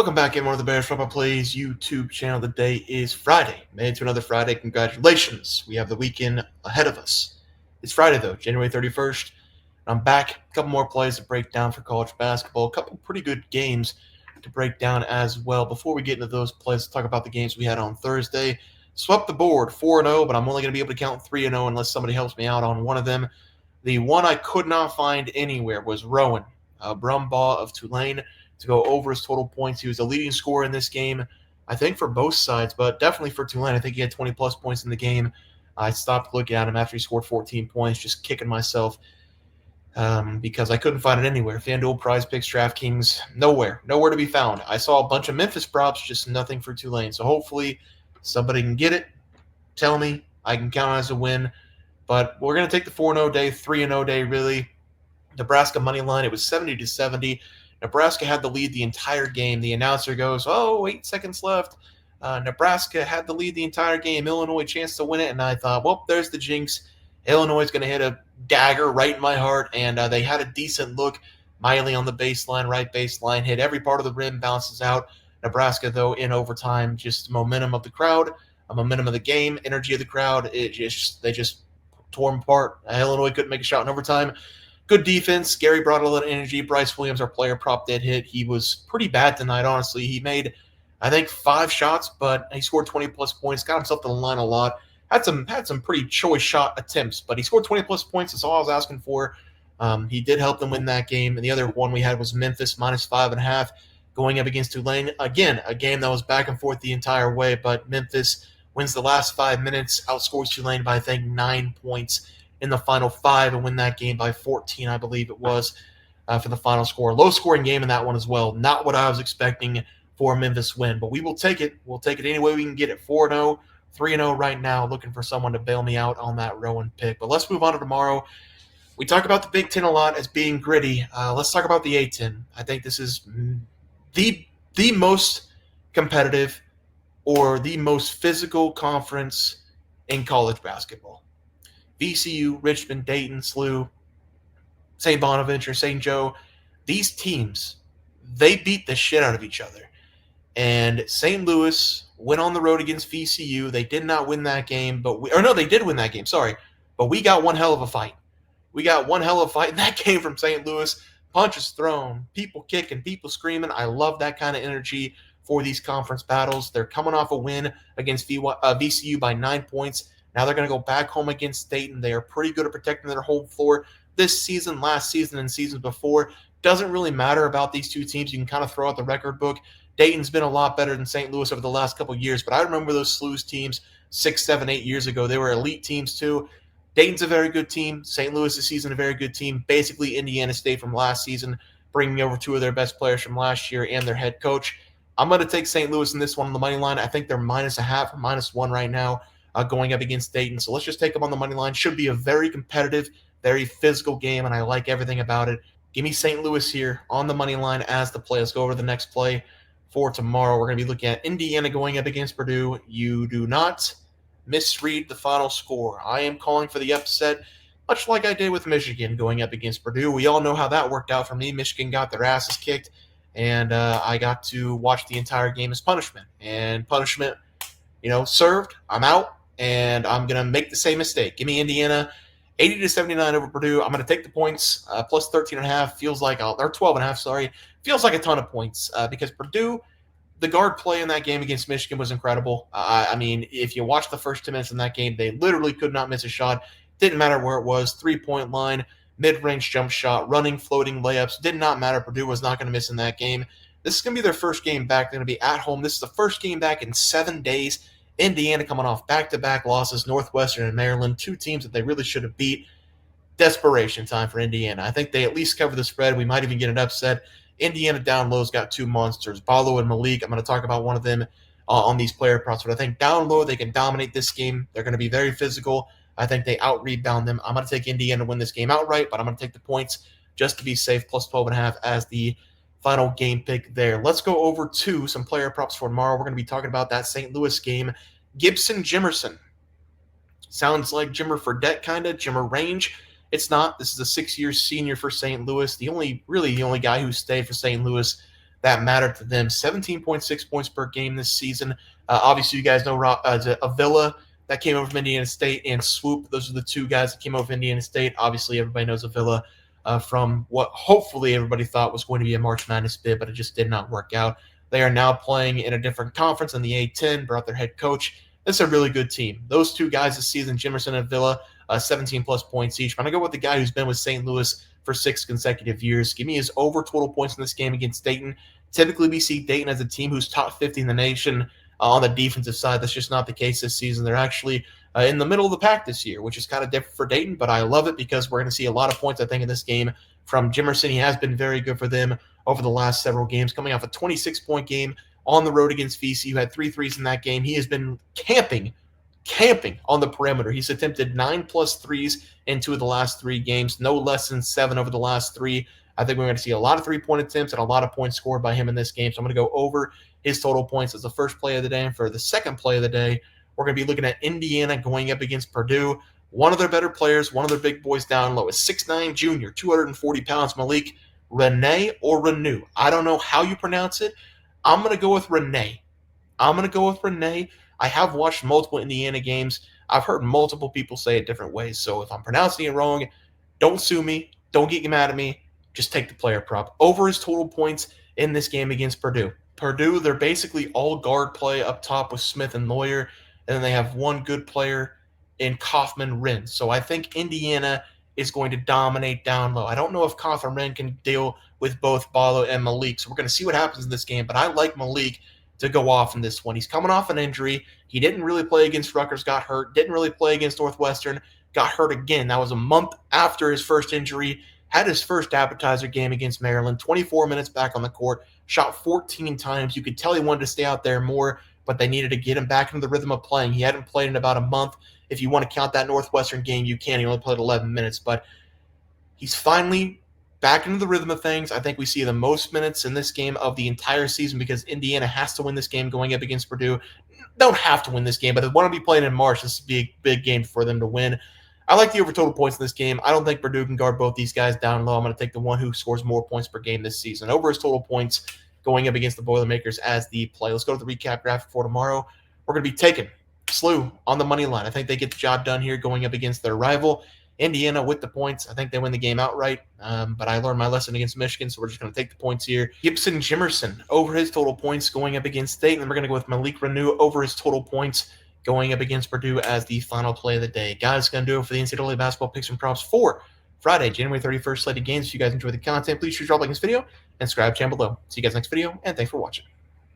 Welcome back, everyone, to the Bears Football Plays YouTube channel. The day is Friday. Made it to another Friday. Congratulations. We have the weekend ahead of us. It's Friday, though, January 31st. I'm back. A couple more plays to break down for college basketball. A couple pretty good games to break down as well. Before we get into those plays, let's talk about the games we had on Thursday. Swept the board 4-0, but I'm only going to be able to count 3-0 unless somebody helps me out on one of them. The one I could not find anywhere was Rowan Brumbaugh of Tulane to go over his total points. He was the leading scorer in this game, I think, for both sides, but definitely for Tulane. I think he had 20-plus points in the game. I stopped looking at him after he scored 14 points, just kicking myself because I couldn't find it anywhere. FanDuel, PrizePicks, DraftKings, nowhere to be found. I saw a bunch of Memphis props, just nothing for Tulane. So hopefully somebody can get it, tell me, I can count it as a win. But we're going to take the 4-0 day, 3-0 day, really. Nebraska money line, it was 70-70. Nebraska had the lead the entire game. The announcer goes, 8 seconds left. Nebraska had the lead the entire game. Illinois chance to win it. And I thought, well, there's the jinx. Illinois is going to hit a dagger right in my heart. And they had a decent look. Miley on the baseline, right baseline, hit every part of the rim, bounces out. Nebraska, though, in overtime, just momentum of the crowd, momentum of the game, energy of the crowd. They just tore them apart. Illinois couldn't make a shot in overtime. Good defense. Gary brought a little energy. Bryce Williams, our player prop, did hit. He was pretty bad tonight, honestly. He made, I think, 5 shots, but he scored 20-plus points. Got himself to the line a lot. Had some pretty choice shot attempts, but he scored 20-plus points. That's all I was asking for. He did help them win that game. And the other one we had was Memphis, minus 5.5, going up against Tulane. Again, a game that was back and forth the entire way, but Memphis wins the last 5 minutes, outscores Tulane by, I think, 9 points in the final 5 and win that game by 14, I believe it was, for the final score. Low-scoring game in that one as well. Not what I was expecting for a Memphis win, but we will take it. We'll take it any way we can get it. 4-0, 3-0 right now, looking for someone to bail me out on that Rowan pick. But let's move on to tomorrow. We talk about the Big Ten a lot as being gritty. Let's talk about the A-10. I think this is the most competitive or the most physical conference in college basketball. VCU, Richmond, Dayton, SLU, St. Bonaventure, St. Joe, these teams, they beat the shit out of each other. And St. Louis went on the road against VCU. They did not win that game, they did win that game, sorry. But we got one hell of a fight. We got one hell of a fight in that game from St. Louis. Punches thrown, people kicking, people screaming. I love that kind of energy for these conference battles. They're coming off a win against VCU by 9 points. Now they're going to go back home against Dayton. They are pretty good at protecting their home floor this season, last season, and seasons before. Doesn't really matter about these two teams. You can kind of throw out the record book. Dayton's been a lot better than St. Louis over the last couple of years, but I remember those SLU's teams 6, 7, 8 years ago. They were elite teams too. Dayton's a very good team. St. Louis this season, a very good team. Basically Indiana State from last season, bringing over 2 of their best players from last year and their head coach. I'm going to take St. Louis in this one on the money line. I think they're -0.5 or -1 right now. Going up against Dayton. So let's just take them on the money line. Should be a very competitive, very physical game, and I like everything about it. Give me St. Louis here on the money line as the play. Let's go over to the next play for tomorrow. We're going to be looking at Indiana going up against Purdue. You do not misread the final score. I am calling for the upset, much like I did with Michigan going up against Purdue. We all know how that worked out for me. Michigan got their asses kicked, and I got to watch the entire game as punishment. And punishment, served. I'm out. And I'm going to make the same mistake. Give me Indiana, 80-79 over Purdue. I'm going to take the points, plus 13.5. Feels like, or 12.5, sorry. Feels like a ton of points because Purdue, the guard play in that game against Michigan was incredible. I mean, if you watch the first 10 minutes in that game, they literally could not miss a shot. Didn't matter where it was, 3-point line, mid-range jump shot, running, floating layups. Did not matter. Purdue was not going to miss in that game. This is going to be their first game back. They're going to be at home. This is the first game back in 7 days. Indiana coming off back-to-back losses, Northwestern and Maryland, 2 teams that they really should have beat. Desperation time for Indiana. I think they at least cover the spread. We might even get an upset. Indiana down low's got 2 monsters, Ballo and Malik. I'm going to talk about one of them on these player props, but I think down low they can dominate this game. They're going to be very physical. I think they out-rebound them. I'm going to take Indiana to win this game outright, but I'm going to take the points just to be safe, plus 12.5 as the final game pick there. Let's go over to some player props for tomorrow. We're going to be talking about that St. Louis game. Gibson Jimerson. Sounds like Jimmer Fredette kind of, Jimmer Range. It's not. This is a 6-year senior for St. Louis. The only guy who stayed for St. Louis that mattered to them. 17.6 points per game this season. Obviously, you guys know Avila that came over from Indiana State, and Swoop. Those are the two guys that came over from Indiana State. Obviously, everybody knows Avila from what hopefully everybody thought was going to be a March Madness bid, but it just did not work out. They are now playing in a different conference in the A10, brought their head coach. This is a really good team. Those two guys this season, Jimerson and Villa, 17-plus points each. I'm going to go with the guy who's been with St. Louis for 6 consecutive years. Give me his over total points in this game against Dayton. Typically, we see Dayton as a team who's top 50 in the nation on the defensive side. That's just not the case this season. They're actually in the middle of the pack this year, which is kind of different for Dayton, but I love it because we're going to see a lot of points, I think, in this game from Jimerson. He has been very good for them over the last several games, coming off a 26-point game on the road against VCU. Had 3 threes in that game. He has been camping on the perimeter. He's attempted 9+ threes in 2 of the last 3 games, no less than 7 over the last 3. I think we're going to see a lot of 3-point attempts and a lot of points scored by him in this game. So I'm going to go over his total points as the first play of the day. And for the second play of the day, we're going to be looking at Indiana going up against Purdue. One of their better players, one of their big boys down low, is 6'9" junior, 240 pounds, Malik Renee or Renew. I don't know how you pronounce it. I'm going to go with Renee. I have watched multiple Indiana games. I've heard multiple people say it different ways. So if I'm pronouncing it wrong, don't sue me. Don't get mad at me. Just take the player prop. Over his total points in this game against Purdue. Purdue, they're basically all guard play up top with Smith and Lawyer. And then they have one good player in Kaufman Wren. So I think Indiana is going to dominate down low. I don't know if Kaufman Wren can deal with both Ballo and Malik. So we're going to see what happens in this game. But I like Malik to go off in this one. He's coming off an injury. He didn't really play against Rutgers, got hurt. Didn't really play against Northwestern, got hurt again. That was a month after his first injury. Had his first appetizer game against Maryland. 24 minutes back on the court. Shot 14 times. You could tell he wanted to stay out there more, but they needed to get him back into the rhythm of playing. He hadn't played in about a month. If you want to count that Northwestern game, you can. He only played 11 minutes, but he's finally back into the rhythm of things. I think we see the most minutes in this game of the entire season because Indiana has to win this game going up against Purdue. Don't have to win this game, but they want to be playing in March. This would be a big game for them to win. I like the over total points in this game. I don't think Purdue can guard both these guys down low. I'm going to take the one who scores more points per game this season. Over his total points going up against the Boilermakers as the play. Let's go to the recap graphic for tomorrow. We're going to be taking SLU on the money line. I think they get the job done here going up against their rival. Indiana with the points. I think they win the game outright, but I learned my lesson against Michigan, so we're just going to take the points here. Gibson Jimerson over his total points going up against State, and then we're going to go with Malik Renew over his total points going up against Purdue as the final play of the day. Guys, going to do it for the NCAA basketball picks and props for Friday, January 31st slated games. If you guys enjoyed the content, please drop a like this video and subscribe to the channel below. See you guys next video, and thanks for watching.